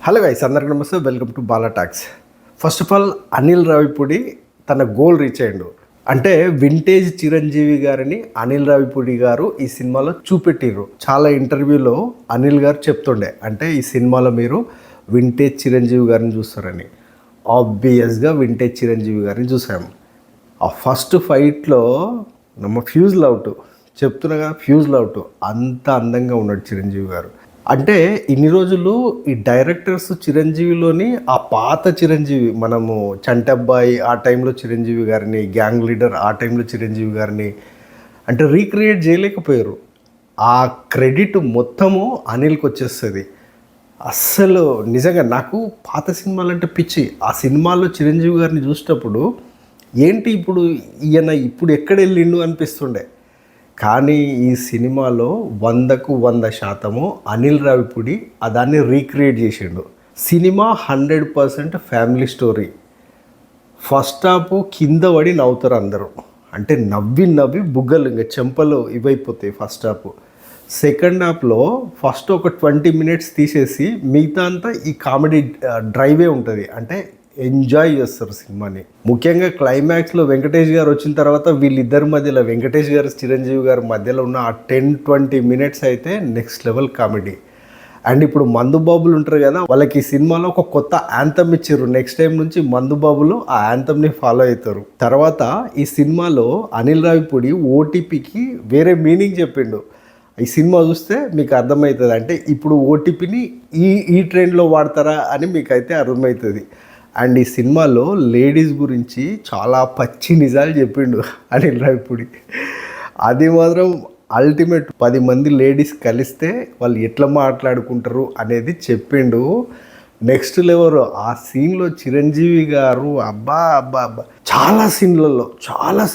Hello guys, అందరికీ నమస్తే. Welcome to Bala talks. First of all, Anil Ravipudi తన గోల్ రీచ్ అయ్యిండు. అంటే వింటేజ్ చిరంజీవి గారిని అనిల్ రావిపూడి గారు ఈ సినిమాలో చూపెట్టిర్రు. చాలా ఇంటర్వ్యూలో అనిల్ గారు చెప్తుండే, అంటే ఈ సినిమాలో మీరు వింటేజ్ చిరంజీవి గారిని చూస్తారని. ఆబ్వియస్గా వింటేజ్ చిరంజీవి గారిని చూసాము. ఆ ఫస్ట్ ఫైట్లో ఫ్యూజ్లు అవుట్, చెప్తున్నగా ఫ్యూజ్లు అవుట్, అంత అందంగా ఉన్నాడు చిరంజీవి గారు. అంటే ఇన్ని రోజులు ఈ డైరెక్టర్స్ చిరంజీవిలోని ఆ పాత చిరంజీవి, మనము చంటబ్బాయి ఆ టైంలో చిరంజీవి గారిని, గ్యాంగ్ లీడర్ ఆ టైంలో చిరంజీవి గారిని అంటే రీక్రియేట్ చేయలేకపోయారు. ఆ క్రెడిట్ మొత్తము అనిల్కి వచ్చేస్తుంది. అస్సలు నిజంగా నాకు పాత సినిమాలు అంటే పిచ్చి. ఆ సినిమాలో చిరంజీవి గారిని చూసేటప్పుడు ఏంటి ఇప్పుడు ఈయన ఇప్పుడు ఎక్కడ వెళ్ళిండు అనిపిస్తుండే. కానీ ఈ సినిమాలో 100కు 100% అనిల్ రావిపూడి దాన్ని రీక్రియేట్ చేసిండు. Cinema 100% family story. First half కింద పడి నవ్వుతారు అందరూ, అంటే నవ్వి నవ్వి బుగ్గలు ఇంకా చెంపలు ఇవైపోతాయి ఫస్ట్ హాఫ్. సెకండ్ హాఫ్లో ఫస్ట్ ఒక 20 మినిట్స్ తీసేసి మిగతా అంతా ఈ కామెడీ డ్రైవే ఉంటుంది. అంటే ఎంజాయ్ చేస్తారు సినిమాని. ముఖ్యంగా క్లైమాక్స్లో వెంకటేష్ గారు వచ్చిన తర్వాత వీళ్ళిద్దరి మధ్యలో, వెంకటేష్ గారు చిరంజీవి గారి మధ్యలో ఉన్న ఆ 10-20 మినిట్స్ అయితే నెక్స్ట్ లెవెల్ కామెడీ. అండ్ ఇప్పుడు మందుబాబులు ఉంటారు కదా, వాళ్ళకి ఈ సినిమాలో ఒక కొత్త యాంథమ్ ఇచ్చారు. నెక్స్ట్ టైం నుంచి మందుబాబులు ఆ యాంథమ్ని ఫాలో అవుతారు. తర్వాత ఈ సినిమాలో అనిల్ రావిపూడి ఓటీపీకి వేరే మీనింగ్ చెప్పిండు. ఈ సినిమా చూస్తే మీకు అర్థమవుతుంది. అంటే ఇప్పుడు ఓటీపీని ఈ ట్రెండ్లో వాడతారా అని మీకు అయితే అర్థమవుతుంది. అండ్ ఈ సినిమాలో లేడీస్ గురించి చాలా పచ్చి నిజాలు చెప్పిండు అనిల్ రావిపూడి. అది మాత్రం అల్టిమేట్. 10 మంది లేడీస్ కలిస్తే వాళ్ళు ఎట్లా మాట్లాడుకుంటారు అనేది చెప్పిండు. Next level. ఆ సీన్లో చిరంజీవి గారు అబ్బా అబ్బా అబ్బా, చాలా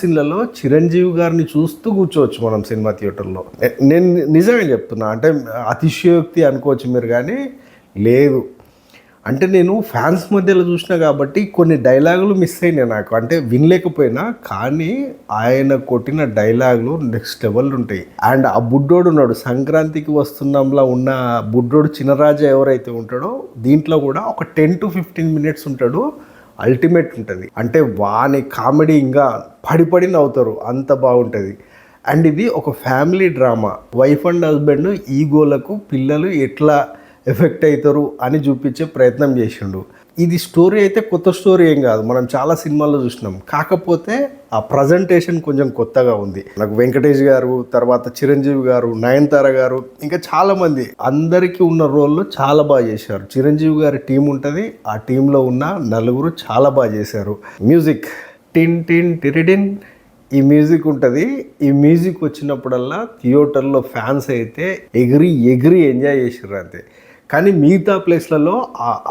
సీన్లలో చిరంజీవి గారిని చూస్తూ కూర్చోవచ్చు మనం సినిమా థియేటర్లో. నేను నిజంగా చెప్తున్నా, అంటే అతిశయోక్తి అనుకోవచ్చు మీరు, కానీ లేదు. అంటే నేను ఫ్యాన్స్ మధ్యలో చూసినా కాబట్టి కొన్ని డైలాగులు మిస్ అయినాయి నాకు, అంటే వినలేకపోయినా. కానీ ఆయన కొట్టిన డైలాగులు నెక్స్ట్ లెవెల్ ఉంటాయి. అండ్ ఆ బుడ్డోడు ఉన్నాడు, సంక్రాంతికి వస్తున్నాంలా ఉన్న బుడ్డోడు చినరాజా ఎవరైతే ఉంటాడో, దీంట్లో కూడా ఒక 10-15 మినిట్స్ ఉంటాడు. అల్టిమేట్ ఉంటుంది. అంటే వాని కామెడీ ఇంకా పడి నవ్వుతారు, అంత బాగుంటుంది. అండ్ ఇది ఒక family drama. Wife and husband ఈగోలకు పిల్లలు ఎట్లా ఎఫెక్ట్ అవుతారు అని చూపించే ప్రయత్నం చేసిండు. ఇది స్టోరీ అయితే కొత్త స్టోరీ ఏం కాదు, మనం చాలా సినిమాల్లో చూసినాం. కాకపోతే ఆ ప్రజెంటేషన్ కొంచెం కొత్తగా ఉంది. నాకు వెంకటేష్ గారు, తర్వాత చిరంజీవి గారు, నయనతార గారు, ఇంకా చాలామంది, అందరికీ ఉన్న రోల్లో చాలా బాగా చేశారు. చిరంజీవి గారి టీం ఉంటుంది, ఆ టీంలో ఉన్న నలుగురు చాలా బాగా చేశారు. మ్యూజిక్ టిన్ టిన్ టిరిడిన్ ఈ మ్యూజిక్ ఉంటుంది. ఈ మ్యూజిక్ వచ్చినప్పుడల్లా థియేటర్లో ఫ్యాన్స్ అయితే ఎగిరి ఎంజాయ్ చేసారు అంతే. కానీ మిగతా ప్లేస్లలో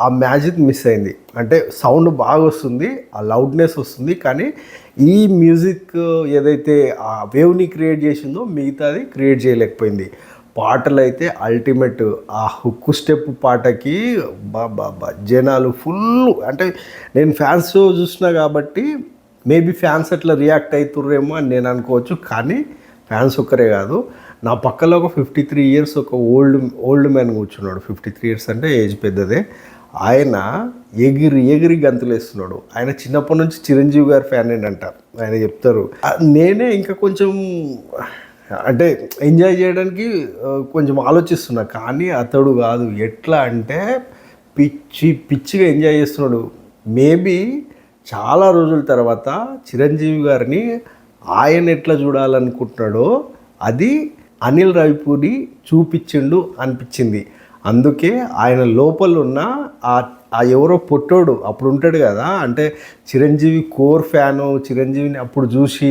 ఆ మ్యాజిక్ మిస్ అయింది. అంటే సౌండ్ బాగా వస్తుంది, ఆ లౌడ్నెస్ వస్తుంది, కానీ ఈ మ్యూజిక్ ఏదైతే ఆ వేవ్ని క్రియేట్ చేసిందో మిగతాది క్రియేట్ చేయలేకపోయింది. పాటలు అయితే అల్టిమేట్. ఆ హుక్కు స్టెప్ పాటకి బాబా జనాలు ఫుల్. అంటే నేను ఫ్యాన్స్ షో చూసినా కాబట్టి మేబీ ఫ్యాన్స్ అట్లా రియాక్ట్ అవుతుర్రేమో అని నేను అనుకోవచ్చు. కానీ ఫ్యాన్స్ ఒక్కరే కాదు, నా పక్కలో ఒక 53 ఇయర్స్ ఒక ఓల్డ్ మ్యాన్ కూర్చున్నాడు. 53 ఇయర్స్ అంటే ఏజ్ పెద్దదే. ఆయన ఎగిరి గంతులేస్తున్నాడు. ఆయన చిన్నప్పటి నుంచి చిరంజీవి గారి ఫ్యాన్ ఏంటంట, ఆయన చెప్తారు. నేనే ఇంకా కొంచెం అంటే ఎంజాయ్ చేయడానికి కొంచెం ఆలోచిస్తున్నా, కానీ అతడు కాదు. ఎట్లా అంటే పిచ్చిగా ఎంజాయ్ చేస్తున్నాడు. మేబీ చాలా రోజుల తర్వాత చిరంజీవి గారిని ఆయన ఎట్లా చూడాలనుకుంటున్నాడో అది అనిల్ రావిపూడి చూపించిండు అనిపించింది. అందుకే ఆయన లోపల ఉన్న ఆ ఎవరో పొట్టోడు అప్పుడు ఉంటాడు కదా, అంటే చిరంజీవి కోర్ ఫ్యాను, చిరంజీవిని అప్పుడు చూసి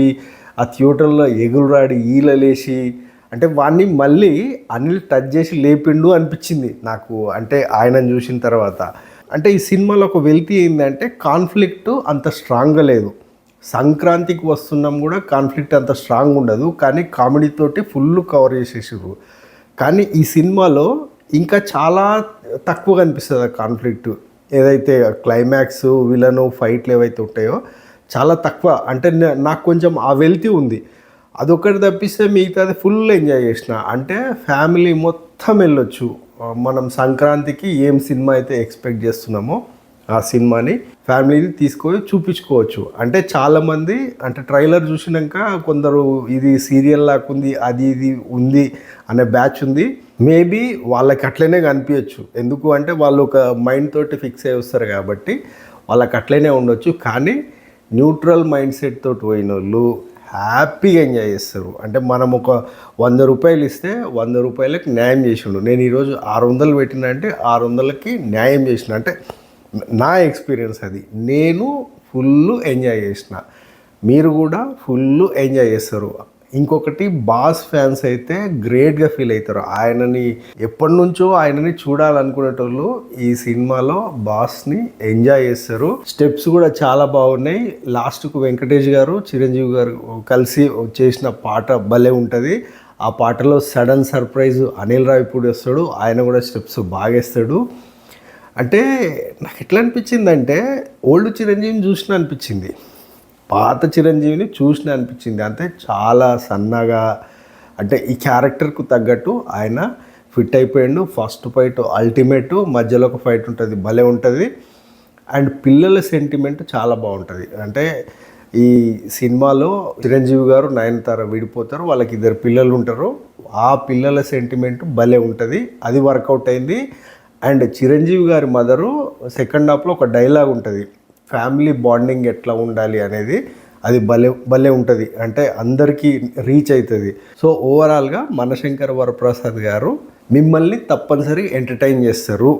ఆ థియేటర్లో ఎగురురాడి ఈలలేసి, అంటే వాడిని మళ్ళీ అనిల్ టచ్ చేసి లేపిండు అనిపించింది నాకు, అంటే ఆయనను చూసిన తర్వాత. అంటే ఈ సినిమాలో ఒక వెలితి ఏంటంటే కాన్ఫ్లిక్ట్ అంత స్ట్రాంగ్గా లేదు. సంక్రాంతికి వస్తున్నాం కూడా కాన్ఫ్లిక్ట్ అంత స్ట్రాంగ్ ఉండదు, కానీ కామెడీతోటి ఫుల్ కవర్ చేసేసారు. కానీ ఈ సినిమాలో ఇంకా చాలా తక్కువగా అనిపిస్తుంది ఆ కాన్ఫ్లిక్ట్. ఏదైతే క్లైమాక్స్, విలను, ఫైట్లు ఏవైతే ఉంటాయో చాలా తక్కువ. అంటే నాకు కొంచెం ఆ వెలితి ఉంది. అదొకటి తప్పిస్తే మిగతాది ఫుల్ ఎంజాయ్ చేసిన. అంటే ఫ్యామిలీ మొత్తం వెళ్ళొచ్చు. మనం సంక్రాంతికి ఏం సినిమా అయితే ఎక్స్పెక్ట్ చేస్తున్నామో ఆ సినిమాని ఫ్యామిలీని తీసుకొని చూపించుకోవచ్చు. అంటే చాలామంది అంటే ట్రైలర్ చూసినాక కొందరు ఇది సీరియల్ లాక్కుంది అది ఇది ఉంది అనే బ్యాచ్ ఉంది. మేబీ వాళ్ళకి అట్లనే కనిపించచ్చు, ఎందుకు అంటే వాళ్ళు ఒక మైండ్ తోటి ఫిక్స్ అయ్యి వస్తారు కాబట్టి వాళ్ళకి అట్లనే ఉండొచ్చు. కానీ న్యూట్రల్ మైండ్ సెట్ తోటి పోయిన వాళ్ళు హ్యాపీగా ఎంజాయ్ చేస్తారు. అంటే మనం ఒక 100 రూపాయలు ఇస్తే 100 రూపాయలకి న్యాయం చేసిండు. నేను ఈరోజు 600 పెట్టిన అంటే 600కి న్యాయం చేసిన. అంటే నా ఎక్స్పీరియన్స్ అది. నేను ఫుల్ ఎంజాయ్ చేసిన, మీరు కూడా ఫుల్ ఎంజాయ్ చేస్తారు. ఇంకొకటి బాస్ ఫ్యాన్స్ అయితే గ్రేట్గా ఫీల్ అవుతారు. ఆయనని ఎప్పటి నుంచో ఆయనని చూడాలనుకునేటోళ్ళు ఈ సినిమాలో బాస్ని ఎంజాయ్ చేస్తారు. స్టెప్స్ కూడా చాలా బాగున్నాయి. లాస్ట్కు వెంకటేష్ గారు చిరంజీవి గారు కలిసి చేసిన పాట భలే ఉంటుంది. ఆ పాటలో సడన్ సర్ప్రైజ్ అనిల్ రావిపూడి వస్తాడు, ఆయన కూడా స్టెప్స్ బాగేస్తాడు. అంటే నాకు ఎట్లా అనిపించిందంటే ఓల్డ్ చిరంజీవిని చూసిన అనిపించింది, పాత చిరంజీవిని చూసిన అనిపించింది. అంటే చాలా సన్నగా, అంటే ఈ క్యారెక్టర్కు తగ్గట్టు ఆయన ఫిట్ అయిపోయాడు. ఫస్ట్ ఫైట్ అల్టిమేట్, మధ్యలో ఒక ఫైట్ ఉంటుంది, భలే ఉంటుంది. అండ్ పిల్లల సెంటిమెంట్ చాలా బాగుంటుంది. అంటే ఈ సినిమాలో చిరంజీవి గారు నయనతార విడిపోతారు, వాళ్ళకి 2 పిల్లలు ఉంటారు. ఆ పిల్లల సెంటిమెంట్ భలే ఉంటుంది, అది వర్కౌట్ అయింది. అండ్ చిరంజీవి గారి మదరు సెకండ్ హాఫ్లో ఒక డైలాగ్ ఉంటుంది, ఫ్యామిలీ బాండింగ్ ఎట్లా ఉండాలి అనేది, అది భలే ఉంటుంది. అంటే అందరికీ రీచ్ అవుతుంది. సో ఓవరాల్గా మనశంకర వరప్రసాద్ గారు మిమ్మల్ని తప్పనిసరి ఎంటర్టైన్ చేస్తారు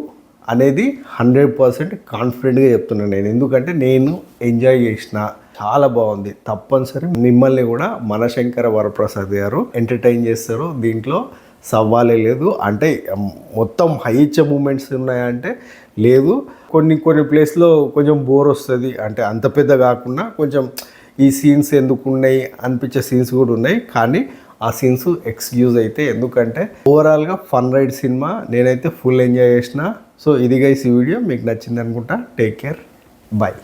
అనేది 100% కాన్ఫిడెంట్గా చెప్తున్నాను నేను. ఎందుకంటే నేను ఎంజాయ్ చేసిన, చాలా బాగుంది. తప్పనిసరి మిమ్మల్ని కూడా మనశంకర వరప్రసాద్ గారు ఎంటర్టైన్ చేస్తారు, దీంట్లో సవాలే లేదు. అంటే మొత్తం హై ఇచ్చే మూమెంట్స్ ఉన్నాయంటే లేదు, కొన్ని ప్లేస్లో కొంచెం బోర్ వస్తుంది. అంటే అంత పెద్ద కాకుండా కొంచెం ఈ సీన్స్ ఎందుకు ఉన్నాయి అనిపించే సీన్స్ కూడా ఉన్నాయి. కానీ ఆ సీన్స్ ఎక్స్క్యూజ్ అయితే, ఎందుకంటే ఓవరాల్గా ఫన్ రైడ్ సినిమా. నేనైతే ఫుల్ ఎంజాయ్ చేసిన. సో ఇది గైస్ ఈ వీడియో మీకు నచ్చింది అనుకుంటా. Take care, bye.